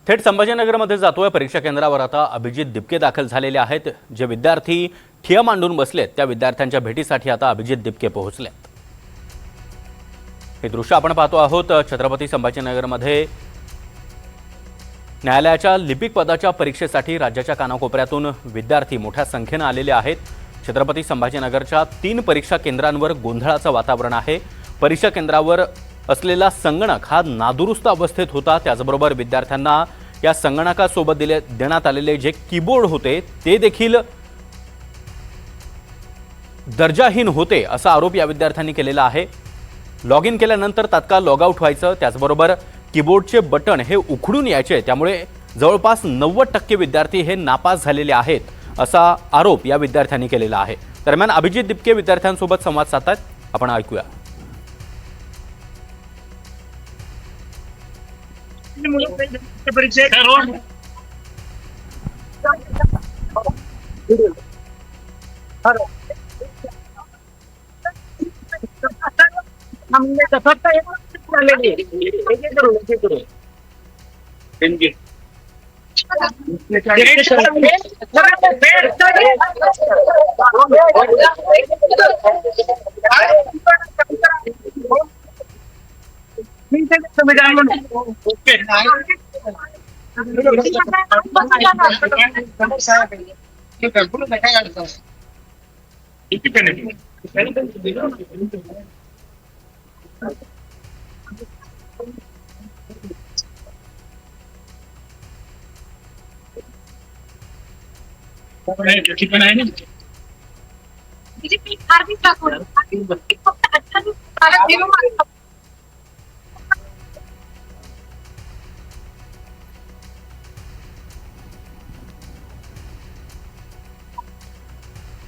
थेट संभाजीनगरमध्ये जातोय। परीक्षा केंद्रावर आता अभिजित दिपके दाखल झालेले आहेत। जे विद्यार्थी ठिया मांडून बसलेत त्या विद्यार्थ्यांच्या भेटीसाठी आता अभिजित दिपके पोहोचलेत। हे दृश्य आपण पाहतो आहोत। छत्रपती संभाजीनगरमध्ये न्यायालयाच्या लिपिक पदाच्या परीक्षेसाठी राज्याच्या कानाकोपऱ्यातून विद्यार्थी मोठ्या संख्येने आलेले आहेत। छत्रपती संभाजीनगरच्या 3 परीक्षा केंद्रांवर गोंधळाचं वातावरण आहे। परीक्षा केंद्रावर असलेला संगणक हा नादुरुस्त अवस्थेत होता। त्याचबरोबर विद्यार्थ्यांना या संगणकासोबत देण्यात आलेले जे कीबोर्ड होते ते देखील दर्जाहीन होते असा आरोप या विद्यार्थ्यांनी केलेला आहे। लॉग इन केल्यानंतर तात्काळ लॉग आउट व्हायचं, त्याचबरोबर कीबोर्डचे बटन हे उखडून यायचे। त्यामुळे जवळपास 90% विद्यार्थी हे नापास झालेले आहेत असा आरोप या विद्यार्थ्यांनी केलेला आहे। दरम्यान अभिजित दिपके विद्यार्थ्यांसोबत संवाद साधतात, आपण ऐकूया। हमने फक्त एक झालेली एक करू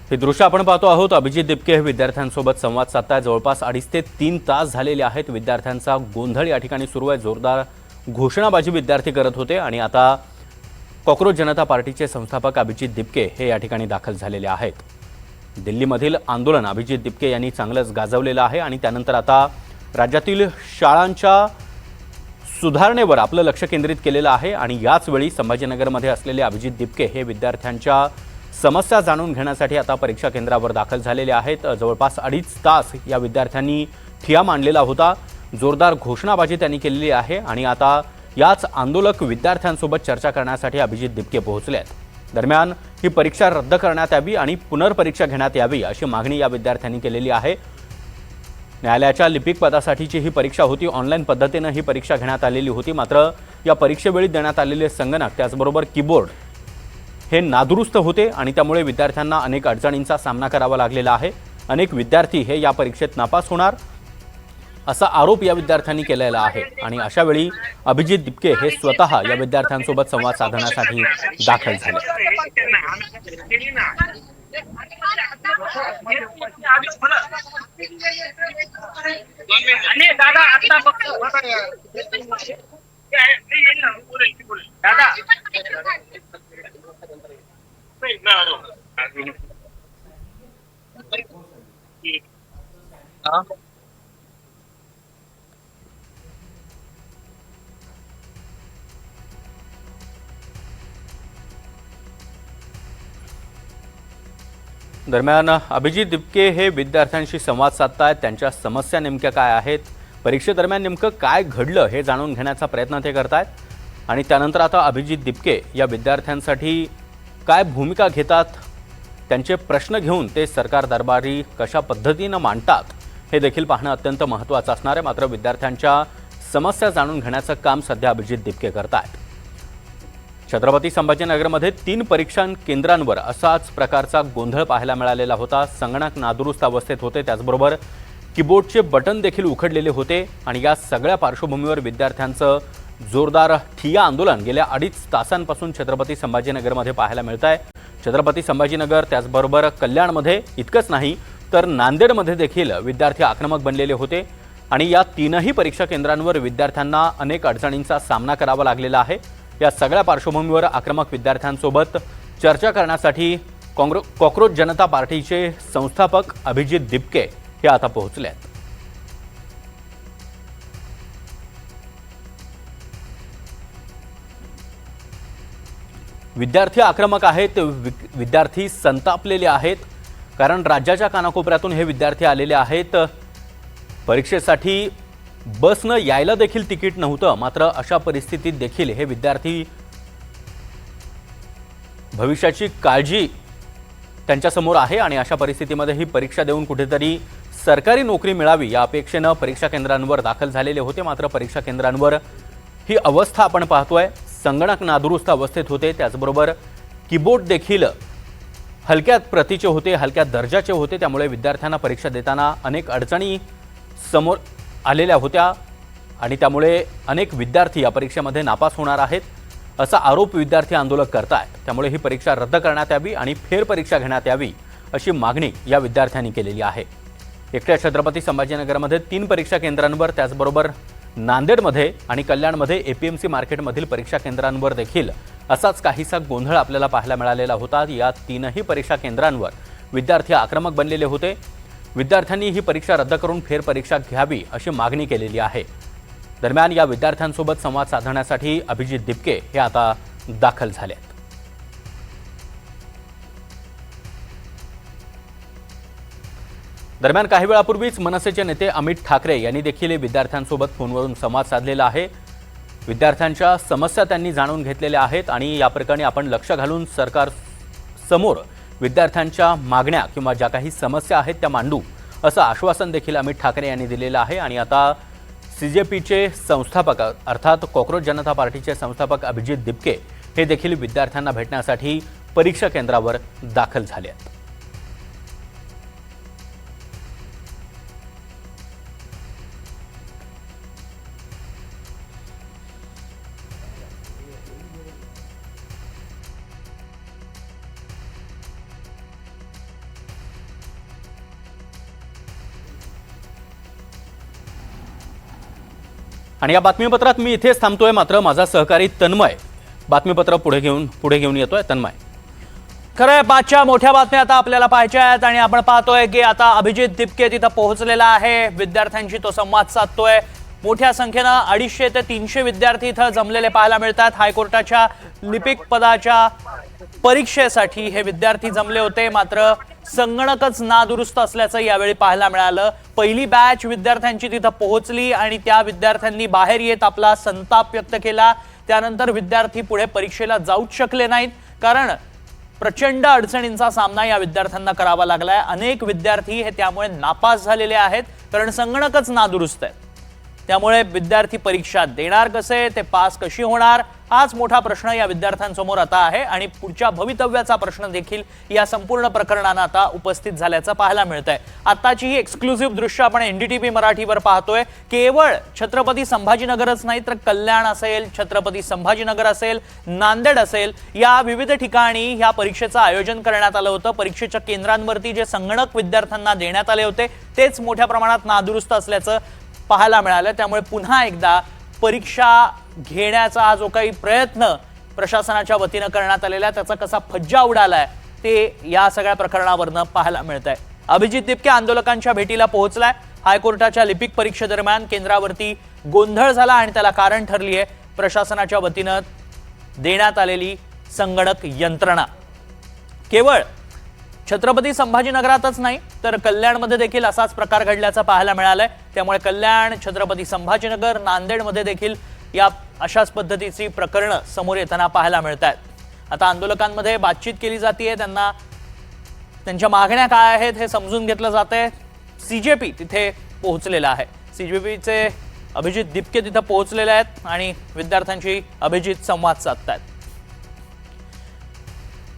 हे दृश्य आपण पाहतो आहोत। अभिजित दिपके हे विद्यार्थ्यांसोबत संवाद साधतात। जवळपास 2.5 ते 3 तास झालेले आहेत। विद्यार्थ्यांचा गोंधळ या ठिकाणी सुरू आहे। जोरदार घोषणाबाजी विद्यार्थी करत होते आणि आता कॉकरोच जनता पार्टीचे संस्थापक अभिजित दिपके हे या ठिकाणी दाखल झालेले आहेत। दिल्लीमधील आंदोलन अभिजित दिपके यांनी चांगलंच गाजवलेलं आहे आणि त्यानंतर आता राज्यातील शाळांच्या सुधारणेवर आपलं लक्ष केंद्रित केलेलं आहे आणि याच वेळी संभाजीनगरमध्ये असलेले अभिजित दिपके हे विद्यार्थ्यांच्या समस्या जाणून घेण्यासाठी आता परीक्षा केंद्रावर दाखल झालेले आहेत। जवळपास 2.5 तास या विद्यार्थ्यांनी ठिया मांडलेला होता। जोरदार घोषणाबाजी त्यांनी केलेली आहे आणि आता याच आंदोलक विद्यार्थ्यांसोबत चर्चा करण्यासाठी अभिजित दिपके पोहोचले आहेत। दरम्यान ही परीक्षा रद्द करण्यात यावी आणि पुनर्परीक्षा घेण्यात यावी अशी मागणी या विद्यार्थ्यांनी केलेली आहे। न्यायालयाच्या लिपिक पदासाठीची ही परीक्षा होती। ऑनलाईन पद्धतीने ही परीक्षा घेण्यात आलेली होती। मात्र या परीक्षेवेळी देण्यात आलेले संगणक त्याचबरोबर कीबोर्ड हे नादुरुस्त होते आणि त्यामुळे विद्यार्थ्यांना अनेक अडचणींचा सामना करावा लागलेला आहे। अनेक विद्यार्थी हे या परीक्षेत नापास होणार असा आरोप या विद्यार्थ्यांनी केलेला आहे आणि अशा वेळी अभिजित दिपके हे स्वतः या विद्यार्थ्यांसोबत संवाद साधण्यासाठी दाखल झाले। दरम्यान अभिजित दिपके हे विद्यार्थ्यांशी संवाद साधतायत। त्यांच्या समस्या नेमक्या काय आहेत, परीक्षेदरम्यान नेमकं काय घडलं हे जाणून घेण्याचा प्रयत्न ते करतायत आणि त्यानंतर आता अभिजित दिपके या विद्यार्थ्यांसाठी काय भूमिका घेतात, त्यांचे प्रश्न घेऊन ते सरकार दरबारी कशा पद्धतीने मांडतात हे देखील पाहणं अत्यंत महत्त्वाचं असणार आहे। मात्र विद्यार्थ्यांच्या समस्या जाणून घेण्याचं काम सध्या अभिजित दिपके करतायत। छत्रपती संभाजीनगरमध्ये 3 परीक्षा केंद्रांवर असाच प्रकारचा गोंधळ पाहायला मिळालेला होता। संगणक नादुरुस्त अवस्थेत होते, त्याचबरोबर कीबोर्डचे बटन देखील उखडलेले होते आणि या सगळ्या पार्श्वभूमीवर विद्यार्थ्यांचं जोरदार ठिय्या आंदोलन गेल्या 2.5 तासांपासून छत्रपती संभाजीनगरमध्ये पाहायला मिळत आहे। छत्रपती संभाजीनगर त्याचबरोबर कल्याणमध्ये इतकंच नाही तर नांदेडमध्ये देखील विद्यार्थी आक्रमक बनलेले होते आणि या 3ही परीक्षा केंद्रांवर विद्यार्थ्यांना अनेक अडचणींचा सामना करावा लागलेला आहे। या सगळ्या पार्श्वभूमीवर आक्रमक विद्यार्थ्यांसोबत चर्चा करण्यासाठी कॉकरोच जनता पार्टीचे संस्थापक अभिजित दिपके हे आता पोहोचले आहेत। विद्यार्थी आक्रमक आहेत, विद्यार्थी संतापलेले आहेत, कारण राज्याच्या कानाकोपऱ्यातून हे विद्यार्थी आलेले आहेत. परीक्षेसाठी बसनं यायला देखील तिकीट नव्हतं, मात्र अशा परिस्थितीत देखील हे विद्यार्थी भविष्याची काळजी त्यांच्यासमोर आहे आणि अशा परिस्थितीमध्ये ही परीक्षा देऊन कुठेतरी सरकारी नोकरी मिळावी या अपेक्षेनं परीक्षा केंद्रांवर दाखल झालेले होते. मात्र परीक्षा केंद्रांवर ही अवस्था आपण पाहतोय, संगणक नादुरुस्त अवस्थेत होते, त्याचबरोबर कीबोर्ड देखील हलक्या प्रतीचे होते, हलक्या दर्जाचे होते. त्यामुळे विद्यार्थ्यांना परीक्षा देताना अनेक अडचणी समोर आलेल्या होत्या आणि त्यामुळे अनेक विद्यार्थी या परीक्षेमध्ये नापास होणार आहेत असा आरोप विद्यार्थी आंदोलक करतायत. त्यामुळे ही परीक्षा रद्द करण्यात यावी आणि फेरपरीक्षा घेण्यात यावी अशी मागणी या विद्यार्थ्यांनी केलेली आहे. एकट्या छत्रपती संभाजीनगरमध्ये 3 परीक्षा केंद्रांवर, त्याचबरोबर नांदेडमध्ये आणि कल्याणमध्ये एपीएमसी मार्केटमधील परीक्षा केंद्रांवर देखील असाच काहीसा गोंधळ आपल्याला पाहायला मिळालेला होता. या 3ही परीक्षा केंद्रांवर विद्यार्थी आक्रमक बनलेले होते. विद्यार्थ्यांनी ही परीक्षा रद्द करून फेरपरीक्षा घ्यावी अशी मागणी केलेली आहे. दरम्यान या विद्यार्थ्यांसोबत संवाद साधण्यासाठी अभिजित दिपके हे आता दाखल झाले आहेत. दरम्यान काही वेळापूर्वीच मनसेचे नेते अमित ठाकरे यांनी देखील विद्यार्थ्यांसोबत फोनवरून संवाद साधलेला आहे. विद्यार्थ्यांच्या समस्या त्यांनी जाणून घेतलेल्या आहेत आणि या प्रकरणी आपण लक्ष घालून सरकार समोर विद्यार्थ्यांच्या मागण्या किंवा ज्या काही समस्या आहेत त्या मांडू असं आश्वासन देखील अमित ठाकरे यांनी दिलेलं आहे. आणि आता सीजेपीचे संस्थापक अर्थात कॉक्रोच जनता पार्टीचे संस्थापक अभिजित दिपके हे देखील विद्यार्थ्यांना भेटण्यासाठी परीक्षा केंद्रावर दाखल झाले आहेत. आणि या बातमीपत्रात मी इथेच थांबतोय, मात्र माझा सहकारी तन्मय बातमीपत्र पुढे घेऊन येतोय. तन्मय, खरंय 5च्या मोठ्या बातम्या आता आपल्याला पाहायच्या आहेत आणि आपण पाहतोय की आता अभिजित दिपके तिथं पोहोचलेला आहे. विद्यार्थ्यांशी तो संवाद साधतोय. मोठ्या संख्येनं 250 ते 300 विद्यार्थी इथं जमलेले पाहायला मिळतात. हायकोर्टाच्या लिपिक पदाच्या परीक्षेसाठी हे विद्यार्थी जमले होते, मात्र संगणकच नादुरुस्त असल्याचं यावेळी पाहायला मिळालं. पहिली बॅच विद्यार्थ्यांची तिथं पोहोचली आणि त्या विद्यार्थ्यांनी बाहेर येत आपला संताप व्यक्त केला. त्यानंतर विद्यार्थी पुढे परीक्षेला जाऊच शकले नाहीत, कारण प्रचंड अडचणींचा सामना या विद्यार्थ्यांना करावा लागलाय. अनेक विद्यार्थी हे त्यामुळे नापास झालेले आहेत, कारण संगणकच नादुरुस्त आहे. त्यामुळे विद्यार्थी परीक्षा देणार कसे, ते पास कशी होणार, हाच मोठा प्रश्न या विद्यार्थ्यांसमोर आता आहे. आणि पुढच्या भवितव्याचा प्रश्न देखील या संपूर्ण प्रकरणानं आता उपस्थित झाल्याचं पाहायला मिळतंय. आताची ही एक्सक्लुसिव्ह दृश्य आपण एनडीटीव्ही मराठीवर पाहतोय. केवळ छत्रपती संभाजीनगरच नाही तर कल्याण असेल, छत्रपती संभाजीनगर असेल, नांदेड असेल, या विविध ठिकाणी ह्या परीक्षेचं आयोजन करण्यात आलं होतं. परीक्षेच्या केंद्रांवरती जे संगणक विद्यार्थ्यांना देण्यात आले होते तेच मोठ्या प्रमाणात नादुरुस्त असल्याचं पाहायला मिळालं. त्यामुळे पुन्हा एकदा परीक्षा घेण्याचा जो काही प्रयत्न प्रशासनाच्या वतीनं करण्यात आलेला आहे त्याचा कसा फज्जा उडालाय ते या सगळ्या प्रकरणावरनं पाहायला मिळत आहे. अभिजित दिपके आंदोलकांच्या भेटीला पोहोचलाय. हायकोर्टाच्या लिपिक परीक्षेदरम्यान केंद्रावरती गोंधळ झाला आणि त्याला कारण ठरली आहे प्रशासनाच्या वतीनं देण्यात आलेली संगणक यंत्रणा. केवळ छत्रपती संभाजीनगरातच नाही तर कल्याणमध्ये देखील असाच प्रकार घडल्याचं पाहायला मिळालंय. त्यामुळे कल्याण, छत्रपती संभाजीनगर, नांदेडमध्ये देखील या अशाच पद्धतीची प्रकरणं समोर येताना पाहायला मिळत आहेत. आता आंदोलकांमध्ये बातचीत केली जाते, त्यांना त्यांच्या मागण्या काय आहेत हे समजून घेतलं जातंय. सीजेपी तिथे पोहोचलेला आहे. सीजेपीचे अभिजित दिपके तिथे पोहोचलेले आहेत आणि विद्यार्थ्यांशी अभिजित संवाद साधतायत.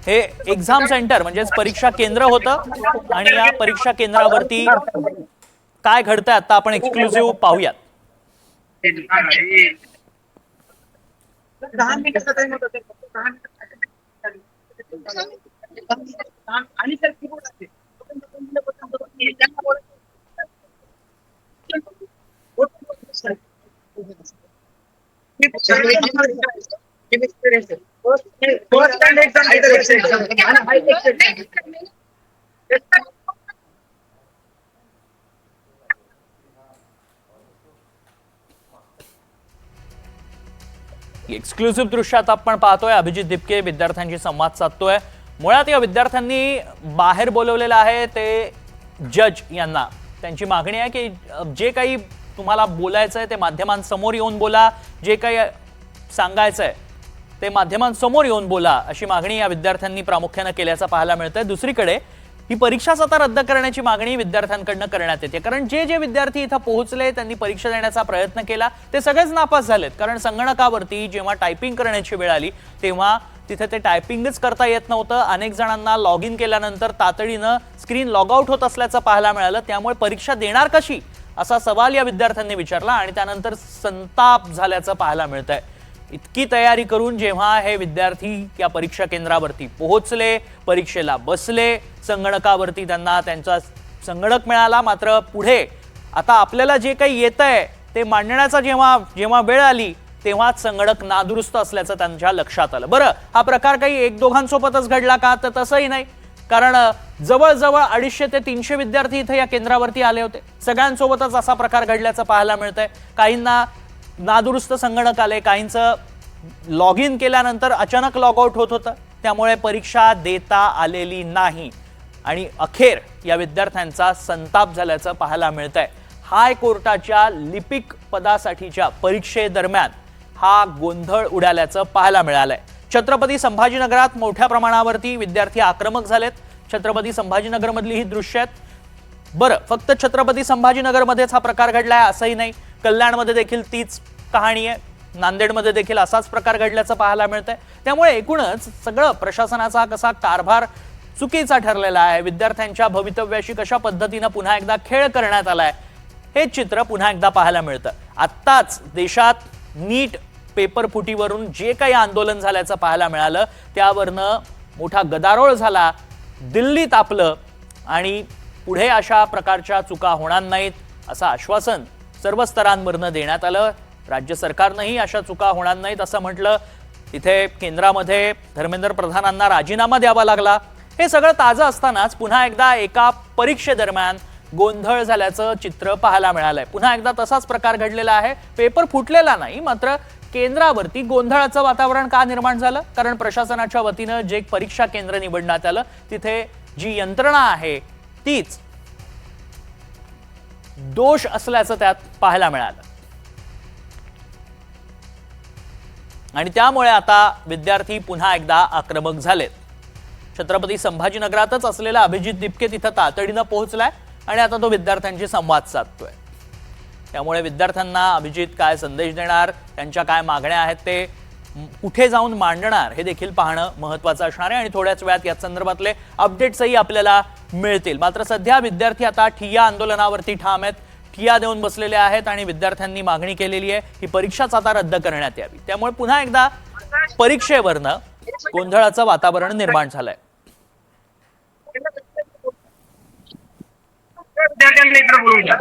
हे एक्झाम सेंटर म्हणजेच परीक्षा केंद्र होतं आणि या परीक्षा केंद्रावरती काय घडतंय आता आपण एक्सक्लुसिव्ह पाहूयात. एक्सक्लुसिव्ह दृश्यात आपण पाहतोय अभिजित दिपके विद्यार्थ्यांशी संवाद साधतोय। मुळात या विद्यार्थ्यांनी बाहेर बोलवलेलं आहे ते जज यांना। त्यांची मागणी आहे की जे काही तुम्हाला बोलायचं आहे ते माध्यमांसमोर येऊन बोला, जे काही सांगायचं आहे ते माध्यमांसमोर येऊन बोला, अशी मागणी या विद्यार्थ्यांनी प्रामुख्याने केल्याचं पाहायला मिळतंय। दुसरीकडे ही परीक्षाच आता रद्द करण्याची मागणी विद्यार्थ्यांकडून करण्यात येते, कारण जे विद्यार्थी इथं पोहोचले, त्यांनी परीक्षा देण्याचा प्रयत्न केला, ते सगळेच नापास झालेत। कारण संगणकावरती जेव्हा टायपिंग करण्याची वेळ आली तेव्हा तिथे ते टायपिंगच करता येत नव्हतं। अनेक जणांना लॉग इन केल्यानंतर तातडीनं स्क्रीन लॉग आउट होत असल्याचं पाहायला मिळालं। त्यामुळे परीक्षा देणार कशी असा सवाल या विद्यार्थ्यांनी विचारला आणि त्यानंतर संताप झाल्याचं पाहायला मिळतंय। इतकी तयारी करून जेव्हा हे विद्यार्थी या परीक्षा केंद्रावरती पोहोचले, परीक्षेला बसले, संगणकावरती त्यांना त्यांचा संगणक मिळाला, मात्र पुढे आता आपल्याला जे काही येतंय ते मांडण्याचा जेव्हा वेळ आली तेव्हाच संगणक नादुरुस्त असल्याचं त्यांच्या लक्षात आलं। बरं, हा प्रकार काही एक दोघांसोबतच घडला का? तर तसंही नाही, कारण जवळजवळ 250 ते 300 विद्यार्थी इथे या केंद्रावरती आले होते। सगळ्यांसोबतच असा प्रकार घडल्याचं पाहायला मिळतंय। काहींना नादुरुस्त संगणक आले, काहींचं लॉग इन केल्यानंतर अचानक लॉग आउट होत होतं, त्यामुळे परीक्षा देता आलेली नाही आणि अखेर या विद्यार्थ्यांचा संताप झाल्याचं पाहायला मिळतंय। हायकोर्टाच्या लिपिक पदासाठीच्या परीक्षेदरम्यान हा गोंधळ उडाल्याचं पाहायला मिळालंय। छत्रपती संभाजीनगरात मोठ्या प्रमाणावरती विद्यार्थी आक्रमक झालेत। छत्रपती संभाजीनगरमधली ही दृश्य आहेत। बरं, फक्त छत्रपती संभाजीनगरमध्येच हा प्रकार घडलाय असंही नाही, कल्याणमध्ये देखील तीच कहाणी आहे, नांदेडमध्ये देखील असाच प्रकार घडल्याचं पाहायला मिळतंय। त्यामुळे एकूणच सगळं प्रशासनाचा कसा कारभार चुकीचा ठरलेला आहे, विद्यार्थ्यांच्या भवितव्याशी कशा पद्धतीनं पुन्हा एकदा खेळ करण्यात आलाय, हे चित्र पुन्हा एकदा पाहायला मिळतं। आत्ताच देशात नीट पेपर फुटीवरून जे काही आंदोलन झाल्याचं पाहायला मिळालं, त्यावरनं मोठा गदारोळ झाला, दिल्ली तापलं आणि पुढे अशा प्रकारच्या चुका होणार नाहीत असं आश्वासन सर्व स्तरांवरनं देण्यात आलं। राज्य सरकारनंही अशा चुका होणार नाहीत असं म्हटलं। इथे केंद्रामध्ये धर्मेंद्र प्रधानांना राजीनामा द्यावा लागला। हे सगळं ताजं असतानाच पुन्हा एकदा एका परीक्षेदरम्यान गोंधळ झाल्याचं चित्र पाहायला मिळालंय। पुन्हा एकदा तसाच प्रकार घडलेला आहे। पेपर फुटलेला नाही, मात्र केंद्रावरती गोंधळाचं वातावरण का निर्माण झालं? कारण प्रशासनाच्या वतीनं जे परीक्षा केंद्र निवडण्यात आलं तिथे जी यंत्रणा आहे तीच दोष असल्याचं त्यात पाहायला मिळालं आणि त्यामुळे आता विद्यार्थी पुन्हा एकदा आक्रमक झालेत। छत्रपती संभाजीनगरातच असलेला अभिजित दिपके तिथं तातडीनं पोहोचलाय आणि आता तो विद्यार्थ्यांशी संवाद साधतोय। त्यामुळे विद्यार्थ्यांना अभिजित काय संदेश देणार, त्यांच्या काय मागण्या आहेत ते कुठे जाऊन मांडणार हे देखील पाहणं महत्त्वाचं असणार आहे आणि थोड्याच वेळात या संदर्भातले अपडेट्सही आपल्याला मिळतील। मात्र सध्या विद्यार्थी आता ठिय्या आंदोलनावरती ठाम आहेत, ठिय्या देऊन बसलेले आहेत आणि विद्यार्थ्यांनी मागणी केलेली आहे ही परीक्षाच आता रद्द करण्यात यावी। त्यामुळे पुन्हा एकदा परीक्षेवरनं गोंधळाचं वातावरण निर्माण झालंय। विद्यार्थ्यांना इकडे बोलवून घ्या।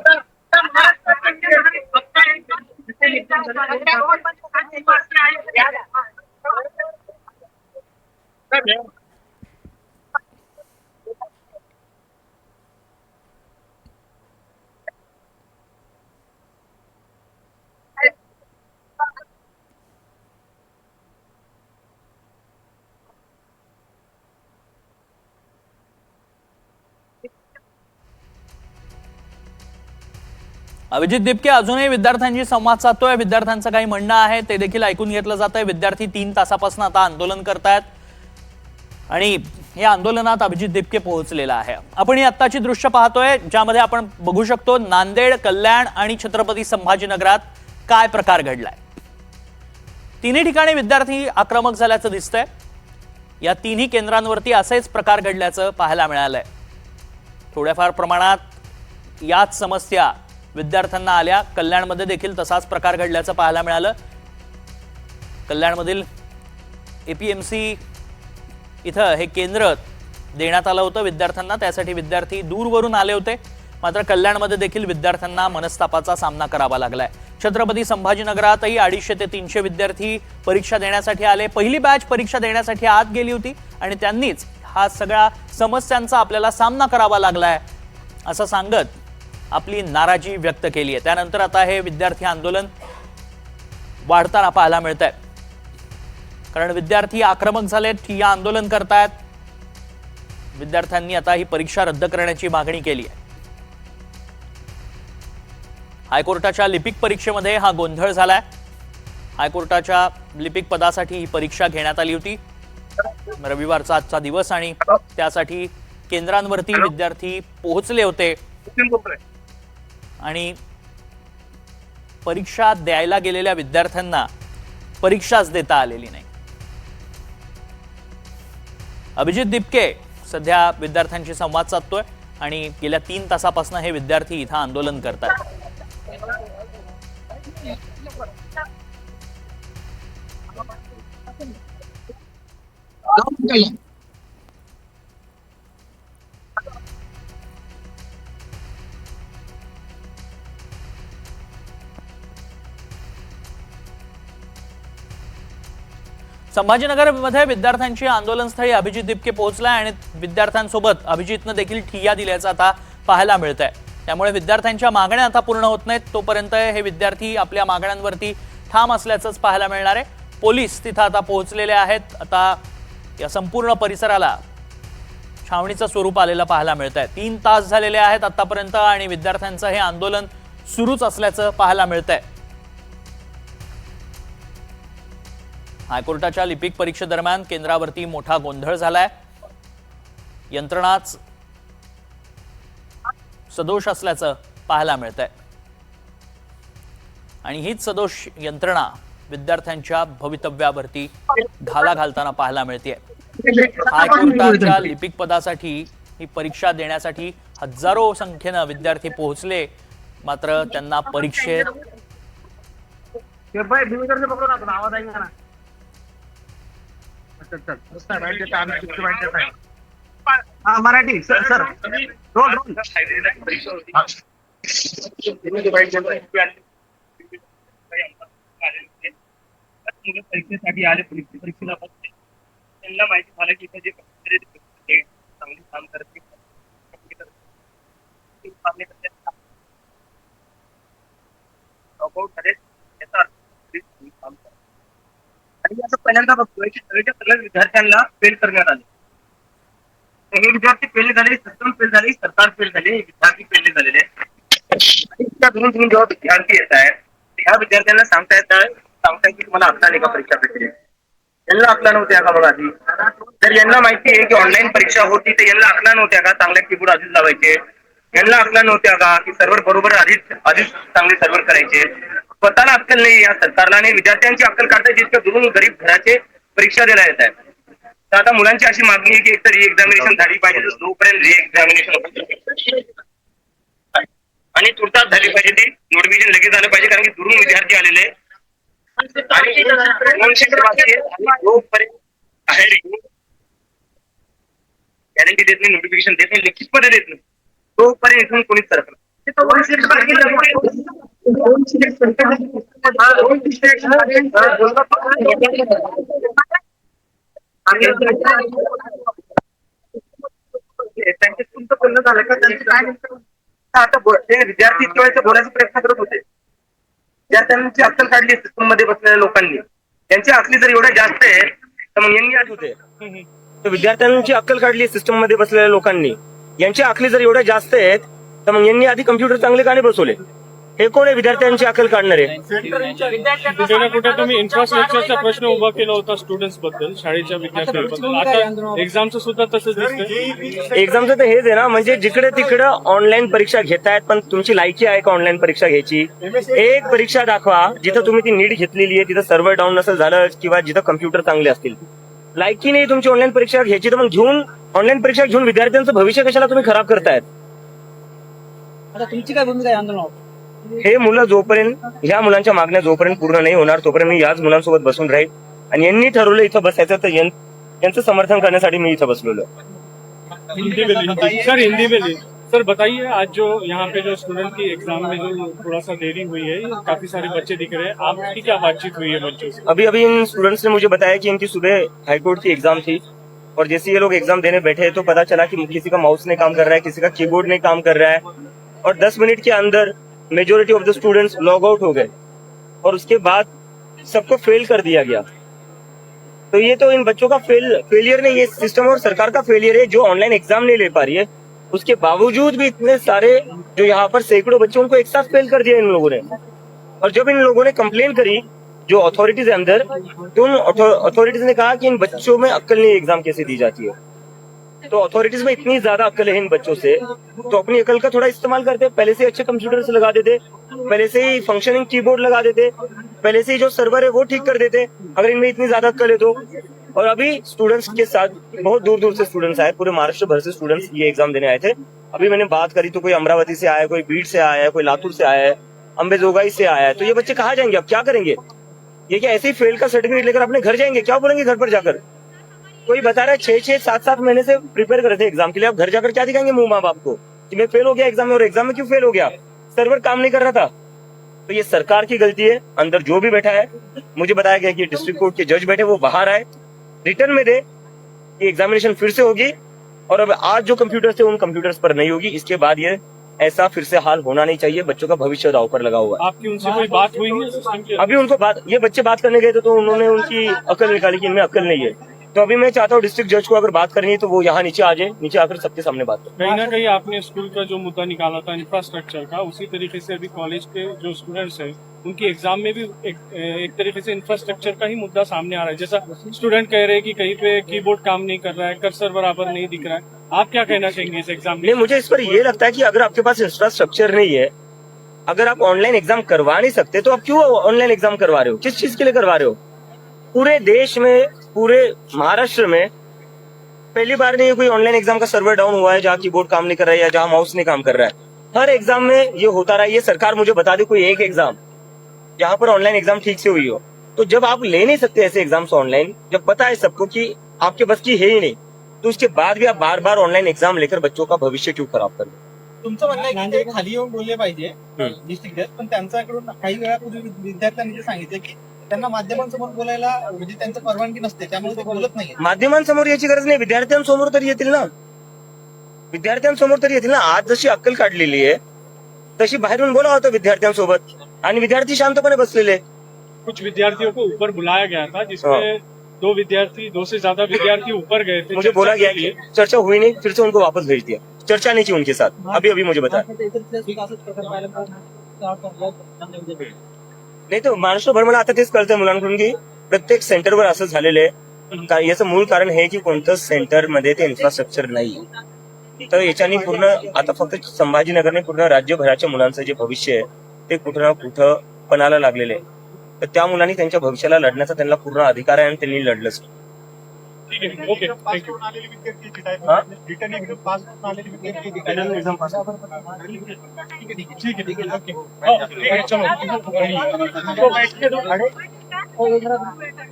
अभिजित दिपके अजूनही विद्यार्थ्यांशी संवाद साधतोय। विद्यार्थ्यांचं काही म्हणणं आहे ते देखील ऐकून घेतलं जातंय। विद्यार्थी 3 तासापासून आता आंदोलन करतायत आणि या आंदोलनात अभिजित दिपके पोहोचलेला आहे। आपण ही आत्ताची दृश्य पाहतोय ज्यामध्ये आपण बघू शकतो नांदेड, कल्याण आणि छत्रपती संभाजीनगरात काय प्रकार घडलाय। तिन्ही ठिकाणी विद्यार्थी आक्रमक झाल्याचं दिसतंय। या तिन्ही केंद्रांवरती असेच प्रकार घडल्याचं पाहायला मिळालंय। थोड्याफार प्रमाणात याच समस्या विद्यार्थ्यांना आल्या। कल्याणमध्ये देखील तसाच प्रकार घडल्याचं पाहायला मिळालं। कल्याणमधील APMC इथं हे केंद्र देण्यात आलं होतं विद्यार्थ्यांना, त्यासाठी विद्यार्थी दूरवरून आले होते। मात्र कल्याणमध्ये देखील विद्यार्थ्यांना मनस्तापाचा सामना करावा लागलाय। छत्रपती संभाजीनगरातही 250 ते 300 विद्यार्थी परीक्षा देण्यासाठी आले। पहिली बॅच परीक्षा देण्यासाठी आत गेली होती आणि त्यांनीच हा सगळ्या समस्यांचा आपल्याला सामना करावा लागलाय असं सांगत आपली नाराजी व्यक्त केली आहे। त्यानंतर आता हे विद्यार्थी आंदोलन वाढताना पाहायला मिळतंय। कारण विद्यार्थी आक्रमक झाले, ठिय्या आंदोलन करतायत. विद्यार्थ्यांनी आता ही परीक्षा रद्द करण्याची मागणी केली आहे. हायकोर्टाच्या लिपिक परीक्षेमध्ये हा गोंधळ झालाय. हायकोर्टाच्या लिपिक पदासाठी ही परीक्षा घेण्यात आली होती. रविवारचा आजचा दिवस आणि त्यासाठी केंद्रांवरती विद्यार्थी पोहोचले होते आणि परीक्षा द्यायला गेलेल्या विद्यार्थ्यांना परीक्षाच देता आलेली नाही. अभिजित दिपके सध्या विद्यार्थ्यांशी संवाद साधतोय आणि गेल्या 3 तासापासून हे विद्यार्थी इथं आंदोलन करतात. संभाजीनगरमध्ये विद्यार्थ्यांची आंदोलनस्थळी अभिजित दिपके पोहोचलाय आणि विद्यार्थ्यांसोबत अभिजितनं देखील ठिय्या दिल्याचं आता पाहायला मिळतंय. त्यामुळे विद्यार्थ्यांच्या मागण्या आता पूर्ण होत नाहीत तोपर्यंत हे विद्यार्थी आपल्या मागण्यांवरती ठाम असल्याचंच पाहायला मिळणार आहे. पोलीस तिथं आता पोहोचलेले आहेत. आता या संपूर्ण परिसराला छावणीचं स्वरूप आलेलं पाहायला मिळत आहे. 3 तास झालेले आहेत आतापर्यंत आणि विद्यार्थ्यांचं हे आंदोलन सुरूच असल्याचं पाहायला मिळत आहे. हायकोर्टाच्या लिपिक परीक्षेदरम्यान केंद्रावरती मोठा गोंधळ झालाय. यंत्रणाच सदोष असल्याचं पाहायला मिळत आहे आणि हीच सदोष यंत्रणा विद्यार्थ्यांच्या भवितव्यावरती घाला घालताना पाहायला मिळते. हायकोर्टाच्या लिपिक पदासाठी ही परीक्षा देण्यासाठी हजारो संख्येनं विद्यार्थी पोहोचले, मात्र त्यांना परीक्षेत मराठी सर परीक्षेसाठी आले. परीक्षेला त्यांना माहिती झालं की इथे जे चांगली काम करते आणि असं पहिल्यांदा बघतोय की सगळ्या विद्यार्थ्यांना फेल करण्यात आले. हे विद्यार्थी फेल झाले, सिस्टम फेल झाली, सरकार फेल झाले, विद्यार्थी फेल झालेले. आणि जेव्हा विद्यार्थी येत आहेत ह्या विद्यार्थ्यांना सांगताय की तुम्हाला आपला नाही का परीक्षा भेटली. यांना आपला नव्हत्या का बघा आधी. तर यांना माहिती आहे की ऑनलाईन परीक्षा होती तर यांना आपला नव्हत्या का चांगल्या कीबोर्ड आधीच लावायचे. यांना आपला नव्हत्या का की सर्व्हर बरोबर आधीच चांगले सर्व्हर करायचे. स्वतःला अक्कल नाही या सरकारला आणि विद्यार्थ्यांची अक्कल काढताय जितके दुरून गरीब घराचे परीक्षा देण्यात येत आहेत. तर आता मुलांची अशी मागणी आहे की एकतर री एक्झामिनेशन झाली पाहिजे, जोपर्यंत री एक्झामिनेशन आणि तुर्तास झाली पाहिजे, ती नोटिफिकेशन लगेच झालं पाहिजे कारण की दुरून विद्यार्थी आलेले आणि गॅरंटी देत नाही, नोटिफिकेशन देत नाही, लिखितमध्ये देत नाही, तोपर्यंत इथून कोणीच सरकार त्यांचे तुमचं बोलणं झालं का त्यांचं काय आता ते विद्यार्थी इतक्या वेळेस बोलायचा प्रयत्न करत होते. विद्यार्थ्यांची अक्कल काढली सिस्टम मध्ये बसलेल्या लोकांनी, त्यांची अक्कली जर एवढ्या जास्त आहे तर मग यांनी आज होते विद्यार्थ्यांची अक्कल काढली सिस्टम मध्ये बसलेल्या लोकांनी, यांची अक्कली जर एवढ्या जास्त आहेत तर मग यांनी आधी कम्प्युटर चांगले का नाही बसवले. हे कोण आहे विद्यार्थ्यांची अक्कल काढणारे. कुठे ना कुठे तुम्ही इन्फ्रास्ट्रक्चरचा प्रश्न उभा केला होता स्टुडंट्स बद्दल, शाळेच्या विद्यार्थ्यांबद्दल. आता एक्झामचं सुद्धा तसंच दिसतंय. एक्झामचं तर हेच आहे ना, म्हणजे जिकडे तिकडं ऑनलाईन परीक्षा घेतायत पण तुमची लायकी आहे का ऑनलाईन परीक्षा घ्यायची. एक परीक्षा दाखवा जिथं तुम्ही ती नीट घेतलेली आहे, तिथं सर्व्हर डाऊन नसेल झालं किंवा जिथं कम्प्युटर चांगले असतील. लायकी नाही तुमची ऑनलाईन परीक्षा घ्यायची तर मग घेऊन ऑनलाईन परीक्षा घेऊन विद्यार्थ्यांचं भविष्य कशाला तुम्ही खराब करतायत. आता तुमची काय भूमिका आहे आंदोलनावर. हे मुलं जोपर्यंत ह्या मुलांच्या मागण्या जोपर्यंत पूर्ण नाही होणार तोपर्यंत मी याच मुलांसोबत बसून राहील आणि यांनी ठरवलं इथं बसायचं तर यांचं समर्थन करण्यासाठी मी इथं बसलेलो. हिंदी में सर बताइए, आज जो यहाँ पे जो स्टूडेंट की एग्जाम में जो थोड़ा सा देरी हुई है, काफी सारे बच्चे दिख रहे हैं, आपकी क्या बातचीत हुई है बच्चों से. अभी इन स्टूडेंट्स ने मुझे बताया कि इनकी सुबह हाईकोर्ट की एग्जाम थी और जैसे ये लोग एग्जाम देने बैठे तो पता चला कि किसी का माउस नहीं काम कर रहा है, किसी का कीबोर्ड नहीं काम कर रहा है और 10 मिनट के अंदर majority of the students log out हो गए और उसके बाद सबको फेल कर दिया गया. तो तो ये तो इन बच्चों का फेलियर नहीं, ये सिस्टम और सरकार का फेलियर है जो ऑनलाइन एग्जाम नहीं ले पा रही है। उसके बावजूद भी इतने सारे जो यहाँ पर सैकड़ों बच्चों उनको एक साथ फेल कर दिया इन लोगों ने। और जब इन लोगों ने कंप्लेन करी जो अथॉरिटीज है अंदर, तो उन अथॉरिटीज ने कहा कि इन बच्चों में अक्ल नहीं, एग्जाम कैसे दी जाती है। तो अथॉरिटीज में इतनी ज्यादा अक्ल है इन बच्चों से, तो अपनी अक्ल का थोड़ा इस्तेमाल करते, पहले से अच्छे कंप्यूटर्स लगा देते, पहले से ही फंक्शनिंग कीबोर्ड लगा देते, पहले से ही जो सर्वर है वो ठीक कर देते, अगर इनमें इतनी ज्यादा अक्ल है तो। और अभी स्टूडेंट्स के साथ बहुत दूर दूर से स्टूडेंट्स आए, पूरे महाराष्ट्र भर से स्टूडेंट्स ये एग्जाम देने आए थे। अभी मैंने बात करी तो कोई अमरावती से आया है, कोई बीड से आया है, कोई लातूर से आया है, अंबेजोगाई से आया है। तो ये बच्चे कहाँ जाएंगे, अब क्या करेंगे? ये क्या ऐसे ही फेल का सर्टिफिकेट लेकर अपने घर जाएंगे? क्या बोलेंगे घर पर जाकर? कोई बता रहा है 6-6, 7-7 महीने से प्रिपेयर कर रहे थे एग्जाम के लिए, अब घर जाकर क्या दिखाएंगे मुंह माँ बाप को कि मैं फेल हो गया एग्जाम में? और एग्जाम में क्यों फेल हो गया? सर्वर काम नहीं कर रहा था। तो ये सरकार की गलती है। अंदर जो भी बैठा है, मुझे बताया गया कि डिस्ट्रिक्ट कोर्ट के जज बैठे, वो बाहर आए, रिटर्न में दे कि एग्जामिनेशन फिर से होगी, और अब आज जो कंप्यूटर्स थे उन कंप्यूटर्स पर नहीं होगी। इसके बाद ये ऐसा फिर से हाल होना नहीं चाहिए। बच्चों का भविष्य दांव पर लगा हुआ है। आपकी उनसे कोई बात हुई है सिस्टम के? अभी उनको ये बच्चे बात करने गए थे तो उन्होंने उनकी अकल निकाली कि इनमें अकल नहीं है। तो अभी मैं चाहता हूँ डिस्ट्रिक्ट जज को अगर बात करनी है तो वो यहाँ नीचे आ जाए, नीचे आकर सबके सामने बात करें। कहीं ना कहीं आपने स्कूल का जो मुद्दा निकाला था इंफ्रास्ट्रक्चर का, उसी तरीके से अभी कॉलेज के जो स्टूडेंट्स हैं उनकी एग्जाम में भी एक तरीके से इंफ्रास्ट्रक्चर का ही मुद्दा सामने आ रहा है। जैसा स्टूडेंट कह रहे हैं कि कहीं पे कीबोर्ड काम नहीं कर रहा है, कर्सर बराबर नहीं दिख रहा है। आप क्या कहना चाहेंगे इस एग्जाम में? मुझे इस पर ये लगता है कि अगर आपके पास इंफ्रास्ट्रक्चर नहीं है, अगर आप ऑनलाइन एग्जाम करवा नहीं सकते, तो आप क्यों ऑनलाइन एग्जाम करवा रहे हो? किस चीज के लिए करवा रहे हो? पूरे देश में, पूरे महाराष्ट्र में पहली बार नहीं कोई ऑनलाइन एग्जाम का सर्वर डाउन हुआ है जहाँ कीबोर्ड काम नहीं कर रहा है या जहाँ माउस नहीं काम कर रहा है। हर एग्जाम में ये होता रहा है। ये सरकार मुझे बता दे कोई एक एग्जाम जहाँ पर ऑनलाइन एग्जाम ठीक से हुई हो। तो जब आप ले नहीं सकते ऐसे एग्जाम्स ऑनलाइन, जब पता है सबको कि आपके बस की है ही नहीं, तो उसके बाद भी आप बार बार ऑनलाइन एग्जाम लेकर बच्चों का भविष्य क्यों खराब कर रहे हो? तुमचं म्हणणं आहे की ते खाली येऊन बोलले पाहिजे डिस्ट्रिक्ट जज, पण त्यांच्याकडून काही वेळापूर्वी विद्यार्थ्यांनी सांगितलं की त्यांना माध्यमांसमोर बोलायला म्हणजे त्यांचं परवानगी नसते, त्यामुळे ते बोलत नाही. माध्यमांसमोर याची गरज नाही, विद्यार्थ्यांसमोर तरी येतील ना. विद्यार्थ्यांसमोर तरी येतील ना. आज जशी अक्कल काढलेली आहे तशी बाहेरून बोला होतं विद्यार्थ्यांसोबत, आणि विद्यार्थी शांतपणे बसलेले. कुछ विद्यार्थियों को ऊपर बुलाया गया था जिसमें 2 से ज्यादा विद्यार्थी ऊपर गए थे। मुझे बोला गया कि चर्चा हुई नहीं, फिर से उनको वापस भेज दिया. चर्चा नहीं की उनके साथ. अभी मुझे बताया. नाही तर महाराष्ट्रभर मला आता तेच कळतंय मुलांकडून की प्रत्येक सेंटरवर असं झालेलं आहे. याचं मूळ कारण हे की कोणतं सेंटरमध्ये ते इन्फ्रास्ट्रक्चर नाही. तर याच्यानी पूर्ण आता फक्त संभाजीनगरने पूर्ण राज्यभराच्या मुलांचं जे भविष्य आहे ते कुठं ना कुठं पणाला लागलेलं आहे. तर त्या मुलांनी त्यांच्या भविष्याला लढण्याचा त्यांना पूर्ण अधिकार आहे आणि त्यांनी लढलंच. ठीक है, ओके, थैंक यू. ठीक है, ओके, चलो. तो बैठ के दो.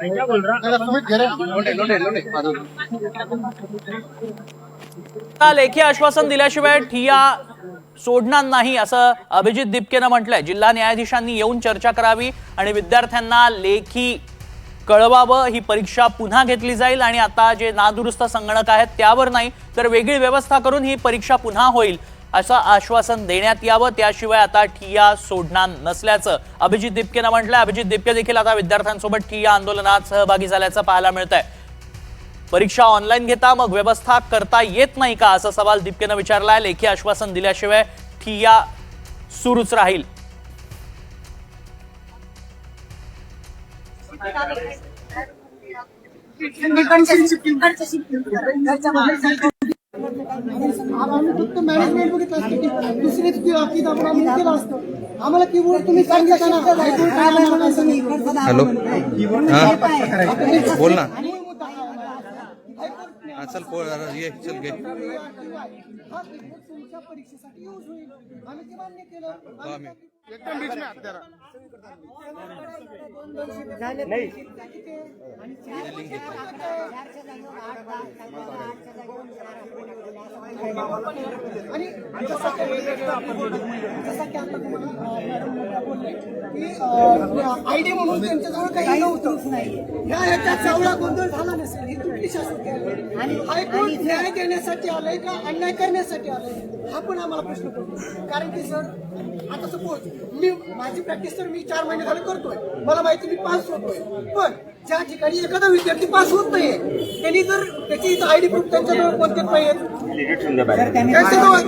क्या बोल रहा? लेखी आश्वासन दिल्याशिवाय ठिय्या सोडणार नाही असं अभिजित दिपकेनं म्हटलंय. जिल्हा न्यायाधीशांनी येऊन चर्चा करावी आणि विद्यार्थ्यांना लेखी कळवावं. ही परीक्षा पुन्हा घेतली जाईल आणि आता जे नादुरुस्त संगणक आहेत त्यावर नाही तर वेगळी व्यवस्था करून ही परीक्षा पुन्हा होईल असं आश्वासन देण्यात यावं. त्याशिवाय आता ठिय्या सोडणार नसल्याचं अभिजित दिपकेनं म्हटलंय. अभिजित दिपके देखील आता विद्यार्थ्यांसोबत ठिय्या आंदोलनात सहभागी झाल्याचं पाहायला मिळतंय. परीक्षा ऑनलाईन घेता मग व्यवस्था करता येत नाही का असा सवाल दिपकेनं विचारलाय. लेखी आश्वासन दिल्याशिवाय ठिय्या सुरूच राहील. फक्त मॅनेजमेंट बघितलं असतं की दुसरीच किताब केलं असतं. आम्हाला कीबोर्ड तुम्ही सांगितलं ना. हॅलो बोल ना. चल ये चल घे. परीक्षेसाठी यूज होईल. आम्ही ते मान्य केलं. एकदम बीच में हत्यारा नाही. आणि जसं की आता आयडी म्हणून त्यांच्याजवळ काही नव्हतं. ह्याच्यात सगळा गोंधळ झाला नसेल. ही तुटली शासन हायकोर्ट न्याय देण्यासाठी आलंय का अन्याय करण्यासाठी आलंय हा पण आम्हाला प्रश्न पडतो. कारण की सर आता सपोज माझी प्रॅक्टिस तर मी 4 महिने झाले करतोय. मला माहिती मी पास होतोय. पण ज्या ठिकाणी एखादा विद्यार्थी पास होत नाहीये त्यांनी जर त्याची आयडी प्रूफ त्यांच्याजवळ कोणते पाहिजे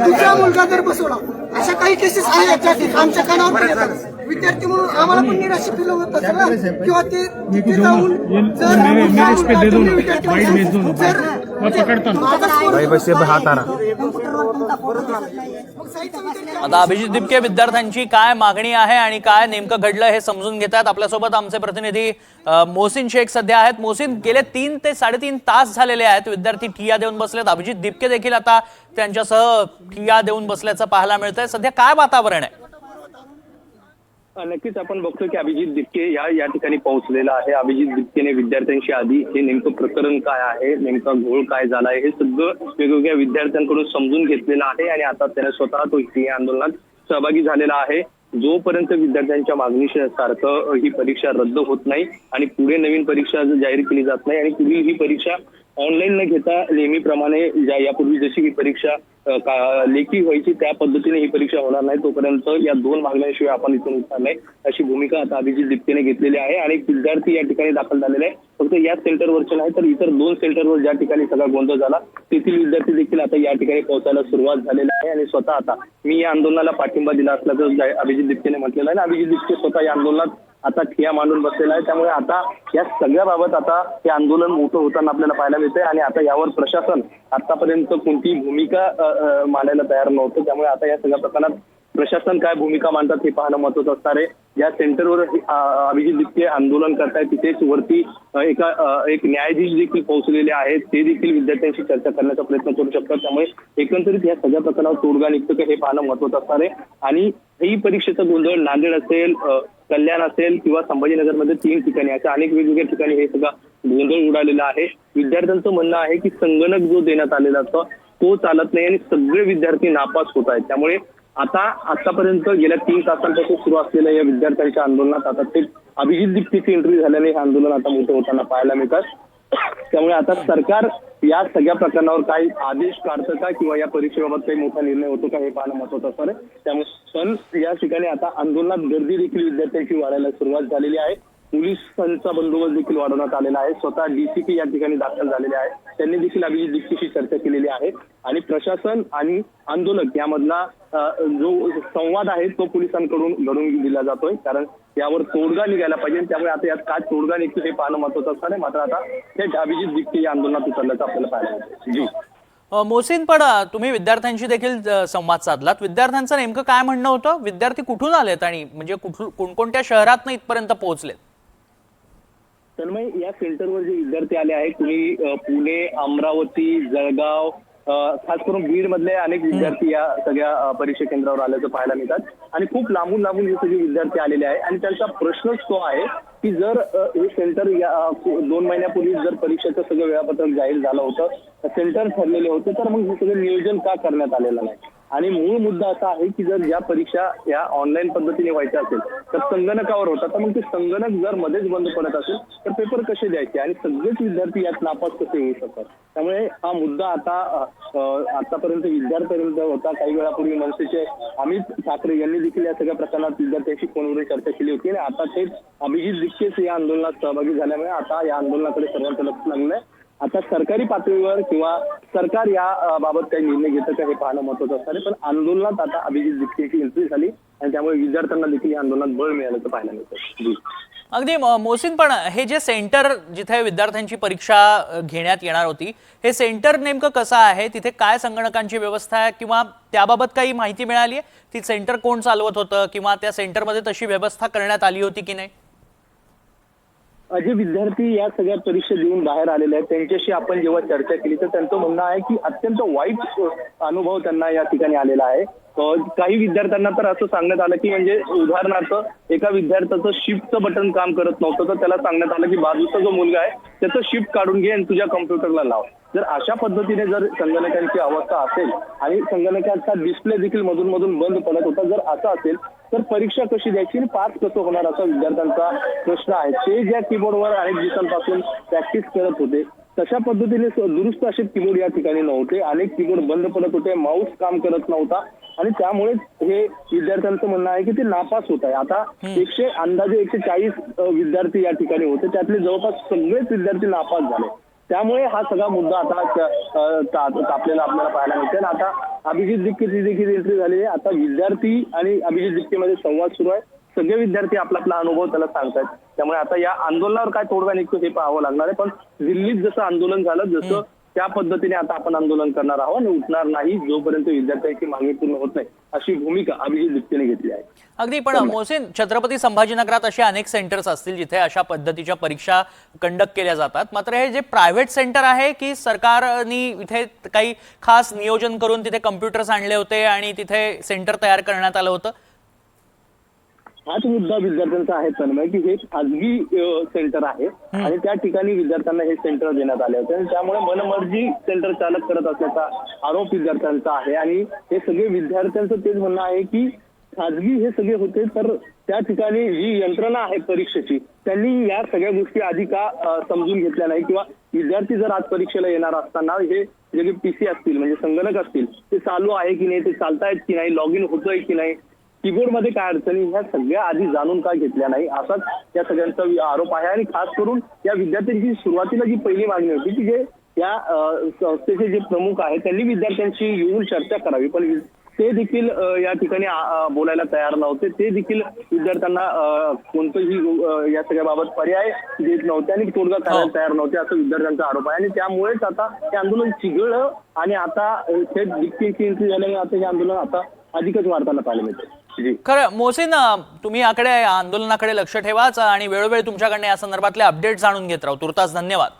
दुसरा मुलगा जर बसवला, अशा काही केसेस आहेत ज्या ठिकाणी आमच्या कानावर पण येतात. विद्यार्थी म्हणून आम्हाला पण निराश फील होत असेल ना, किंवा ते तिथे जाऊन आता अभिजित दिपके विद्यार्थ्यांची काय मागणी आहे आणि काय नेमकं घडलं हे समजून घेतात. आपल्यासोबत आमचे प्रतिनिधी मोहसिन शेख सध्या आहेत. मोहसिन, गेले 3 ते 3.5 तास झालेले आहेत विद्यार्थी ठिय्या देऊन बसलेत. अभिजित दिपके देखील आता त्यांच्यासह ठिय्या देऊन बसल्याचं पाहायला मिळतंय. सध्या काय वातावरण आहे? नक्कीच आपण बघतो की अभिजित दिपके या ठिकाणी पोहोचलेला आहे. अभिजित दिपकेने विद्यार्थ्यांशी आधी हे नेमकं प्रकरण काय आहे, नेमका घोळ काय झाला आहे, हे सगळं वेगवेगळ्या विद्यार्थ्यांकडून समजून घेतलेलं आहे आणि आता त्याने स्वतः तो या आंदोलनात सहभागी झालेला आहे. जोपर्यंत विद्यार्थ्यांच्या मागणीसारखं ही परीक्षा रद्द होत नाही आणि पुढे नवीन परीक्षा जाहीर केली जात नाही आणि पुढील ही परीक्षा ऑनलाईन न घेता नेहमीप्रमाणे यापूर्वी जशी ही परीक्षा लेखी व्हायची त्या पद्धतीने ही परीक्षा होणार नाही, तोपर्यंत या 2 मागण्यांशिवाय आपण इथून उठणार नाही, अशी भूमिका आता अभिजित दिपकेने घेतलेली आहे. आणि विद्यार्थी या ठिकाणी दाखल झालेले आहे. फक्त या सेंटरवरचे नाही तर इतर 2 सेंटरवर ज्या ठिकाणी सगळा गोंधळ झाला तेथील विद्यार्थी देखील आता या ठिकाणी पोहोचायला सुरुवात झालेली आहे. आणि स्वतः आता मी या आंदोलनाला पाठिंबा दिला असल्याचं अभिजित दिपकेने म्हटलेलं आहे. अभिजित दिपके स्वतः या आंदोलनात आता ठिय्या मांडून बसलेला आहे. त्यामुळे आता या सगळ्याबाबत आता हे आंदोलन मोठं होताना आपल्याला पाहायला मिळतंय आणि आता यावर प्रशासन आतापर्यंत कोणतीही भूमिका मांडायला तयार नव्हतं. त्यामुळे आता या सगळ्या प्रकरणात प्रशासन काय भूमिका मांडतात हे पाहणं महत्त्वाचं असणार आहे. या सेंटरवर अभिजित दिपके आंदोलन करतायत, तिथेच वरती एक न्यायाधीश देखील पोहोचलेले आहेत, ते देखील विद्यार्थ्यांशी चर्चा करण्याचा प्रयत्न करू शकतात. त्यामुळे एकंदरीत या सगळ्या प्रकरणावर तोडगा निघतं का हे पाहणं महत्त्वाचं असणार आहे. आणि ही परीक्षेचा गोंधळ नांदेड असेल, कल्याण असेल किंवा संभाजीनगरमध्ये 3 ठिकाणी अशा अनेक वेगवेगळ्या ठिकाणी हे सगळं गोंधळ उडालेला आहे. विद्यार्थ्यांचं म्हणणं आहे की संगणक जो देण्यात आलेला असतो तो चालत नाही आणि सगळे विद्यार्थी नापास होत आहेत. त्यामुळे आतापर्यंत गेल्या 3 तासांपासून सुरू असलेल्या या विद्यार्थ्यांच्या आंदोलनात आता ते अभिजित दिपकेची एंट्री झाल्याने हे आंदोलन आता मोठं होताना पाहायला मिळतात. त्यामुळे आता सरकार या सगळ्या प्रकरणावर काही आदेश काढतं का किंवा या परीक्षेबाबत काही मोठा निर्णय होतो का हे पाहणं महत्त्वाचं असणार आहे. त्यामुळे या ठिकाणी आता आंदोलनात गर्दी देखील विद्यार्थ्यांची वाढायला सुरुवात झालेली आहे. पोलिसांचा बंदोबस्त देखील वाढवण्यात आलेला आहे. स्वतः डीसीपी या ठिकाणी दाखल झालेले आहे, त्यांनी देखील अभिजित दिपकेशी चर्चा केलेली आहे. आणि प्रशासन आणि आंदोलक यामधला जो संवाद आहे तो पोलिसांकडून घडून दिला जातोय, कारण यावर तोडगा निघायला पाहिजे. त्यामुळे आता यात काय तोडगा निघतो हे पाहणं महत्त्वाचं असणार आहे. मात्र आता हे अभिजित दिपके या आंदोलनात उतरल्याचं आपल्याला पाहायला मिळतं. जी मोहसिन, पण तुम्ही विद्यार्थ्यांशी देखील संवाद साधलात. विद्यार्थ्यांचं नेमकं काय म्हणणं होतं? विद्यार्थी कुठून आलेत आणि म्हणजे कोणकोणत्या शहरातनं इथपर्यंत पोहोचलेत? तन्मय, या सेंटरवर जे विद्यार्थी आले आहेत कुणी पुणे, अमरावती, जळगाव, खास करून बीड मधले अनेक विद्यार्थी या सगळ्या परीक्षा केंद्रावर आल्याचं पाहायला मिळतात. आणि खूप लांबून हे सगळे विद्यार्थी आलेले आहे आणि त्यांचा प्रश्नच तो आहे की जर हे सेंटर 2 महिन्यापूर्वी जर परीक्षेचं सगळं वेळापत्रक जाहीर झालं होतं, सेंटर ठरलेले होते, तर मग हे सगळं नियोजन का करण्यात आलेलं नाही. आणि मूळ मुद्दा असा आहे की जर या परीक्षा या ऑनलाईन पद्धतीने व्हायच्या असेल तर संगणकावर होतात, तर मग ते संगणक जर मध्येच बंद पडत असेल तर पेपर कसे द्यायचे आणि सगळेच विद्यार्थी यात नापास कसे होऊ शकतात. त्यामुळे हा मुद्दा आतापर्यंत विद्यार्थ्यांपर्यंत होता. काही वेळापूर्वी मनसेचे अमित ठाकरे यांनी देखील या सगळ्या प्रकरणात विद्यार्थ्यांशी फोनवरून चर्चा केली होती आणि आता तेच अभिजित दिपकेच या आंदोलनात सहभागी झाल्यामुळे आता या आंदोलनाकडे सर्वांचं लक्ष लागलं आहे. आता सरकारी पातळीवर किंवा सरकार या बाबत काही निर्णय घेतं का हे पाहणं महत्त्वाचं असणार आहे. पण आंदोलनात आता अभिजित दिपकेची एंट्री झाली आणि त्यामुळे विद्यार्थ्यांना देखील या आंदोलनात बळ मिळाल्याचं पाहायला मिळतं. अगदी मोहसिन, पण हे जे सेंटर जिथे विद्यार्थ्यांची परीक्षा घेण्यात येणार होती, हे सेंटर नेमकं कसं आहे? तिथे काय संगणकांची व्यवस्था आहे किंवा त्याबाबत काही माहिती मिळाली आहे? ती सेंटर कोण चालवत होतं किंवा त्या सेंटरमध्ये तशी व्यवस्था करण्यात आली होती की नाही? जे विद्यार्थी या सगळ्या परीक्षा देऊन बाहेर आलेले आहेत त्यांच्याशी आपण जेव्हा चर्चा केली तर त्यांचं म्हणणं आहे की अत्यंत वाईट अनुभव त्यांना या ठिकाणी आलेला आहे. काही विद्यार्थ्यांना तर असं सांगण्यात आलं की म्हणजे उदाहरणार्थ एका विद्यार्थ्याचं शिफ्टचं बटन काम करत नव्हतं, तर त्याला सांगण्यात आलं की बाजूचा जो मुलगा आहे त्याचं शिफ्ट काढून घे आणि तुझ्या कम्प्युटरला लाव. जर अशा पद्धतीने जर संगणकांची अवस्था असेल आणि संगणकाचा डिस्प्ले देखील मधून मधून बंद पडत होता, जर असं असेल तर परीक्षा कशी द्यायची आणि पास कसं होणार असा विद्यार्थ्यांचा प्रश्न आहे. ते ज्या कीबोर्डवर अनेक दिवसांपासून प्रॅक्टिस करत होते तशा पद्धतीने दुरुस्त असे कीबोर्ड या ठिकाणी नव्हते. अनेक कीबोर्ड बंद पडत होते, माऊस काम करत नव्हता. आणि त्यामुळेच हे विद्यार्थ्यांचं म्हणणं आहे की ते नापास होत आहे. आता अंदाजे 140 विद्यार्थी या ठिकाणी होते, त्यातले जवळपास सगळेच विद्यार्थी नापास झाले. त्यामुळे हा सगळा मुद्दा आता आपल्याला पाहायला मिळते. आता अभिजित दिपकेची देखील एंट्री झाली आहे. आता विद्यार्थी आणि अभिजित दिपकेमध्ये संवाद सुरू आहे. सगळे विद्यार्थी आपला अनुभव त्याला सांगतायत. त्यामुळे आता या आंदोलनावर काय तोडगा निघतो हे पाहावं लागणार आहे. पण दिल्लीत जसं आंदोलन झालं, जसं त्या पद्धतीने आता आपण आंदोलन करणार आहोत आणि उठणार नाही जोपर्यंत विद्यार्थ्यांची मागणी पूर्ण होत नाही, अशी भूमिका अभिजित दिपकेने घेतली आहे. अगदी. पण मोहसिन, छत्रपती संभाजीनगरात असे अनेक सेंटर्स असतील जिथे अशा पद्धतीच्या परीक्षा कंडक्ट केल्या जातात. मात्र हे जे प्रायव्हेट सेंटर आहे की सरकारने इथे काही खास नियोजन करून तिथे कम्प्युटर्स आणले होते आणि तिथे सेंटर तयार करण्यात आलं होतं? हाच मुद्दा विद्यार्थ्यांचा आहे तन्मय, की हे खाजगी सेंटर आहे आणि त्या ठिकाणी विद्यार्थ्यांना हे सेंटर देण्यात आले होते आणि त्यामुळे मनमर्जी सेंटर चालक करत असल्याचा आरोप विद्यार्थ्यांचा आहे. आणि हे सगळे विद्यार्थ्यांचं तेच म्हणणं आहे की खाजगी हे सगळे होते, तर त्या ठिकाणी जी यंत्रणा आहे परीक्षेची त्यांनी या सगळ्या गोष्टी आधी का समजून घेतल्या नाही, किंवा विद्यार्थी जर आज परीक्षेला येणार असताना हे जे पीसी असतील म्हणजे संगणक असतील ते चालू आहे की नाही, ते चालतायत की नाही, लॉग इन होतोय की नाही, कीबोर्ड मध्ये काय अडचणी, ह्या सगळ्या आधी जाणून का घेतल्या नाही, असाच या सगळ्यांचा आरोप आहे. आणि खास करून या विद्यार्थ्यांची सुरुवातीला जी पहिली मागणी होती की जे या संस्थेचे जे प्रमुख आहेत त्यांनी विद्यार्थ्यांशी येऊन चर्चा करावी, पण ते देखील या ठिकाणी बोलायला तयार नव्हते. ते देखील विद्यार्थ्यांना कोणतंही या सगळ्याबाबत पर्याय देत नव्हते आणि तोडगा काढायला तयार नव्हते, असं विद्यार्थ्यांचा आरोप आहे. आणि त्यामुळेच आता हे आंदोलन चिघळलं आणि आता थेट दिपकेची एंट्री झाल्याने आता हे आंदोलन आता अधिकच वाढताना पाहायला मिळते. खरं मोहसिन, तुम्ही याकडे आंदोलनाकडे लक्ष ठेवाच आणि वेळोवेळी तुमच्याकडनं या संदर्भातले अपडेट जाणून घेत राहू. तुर्तास धन्यवाद.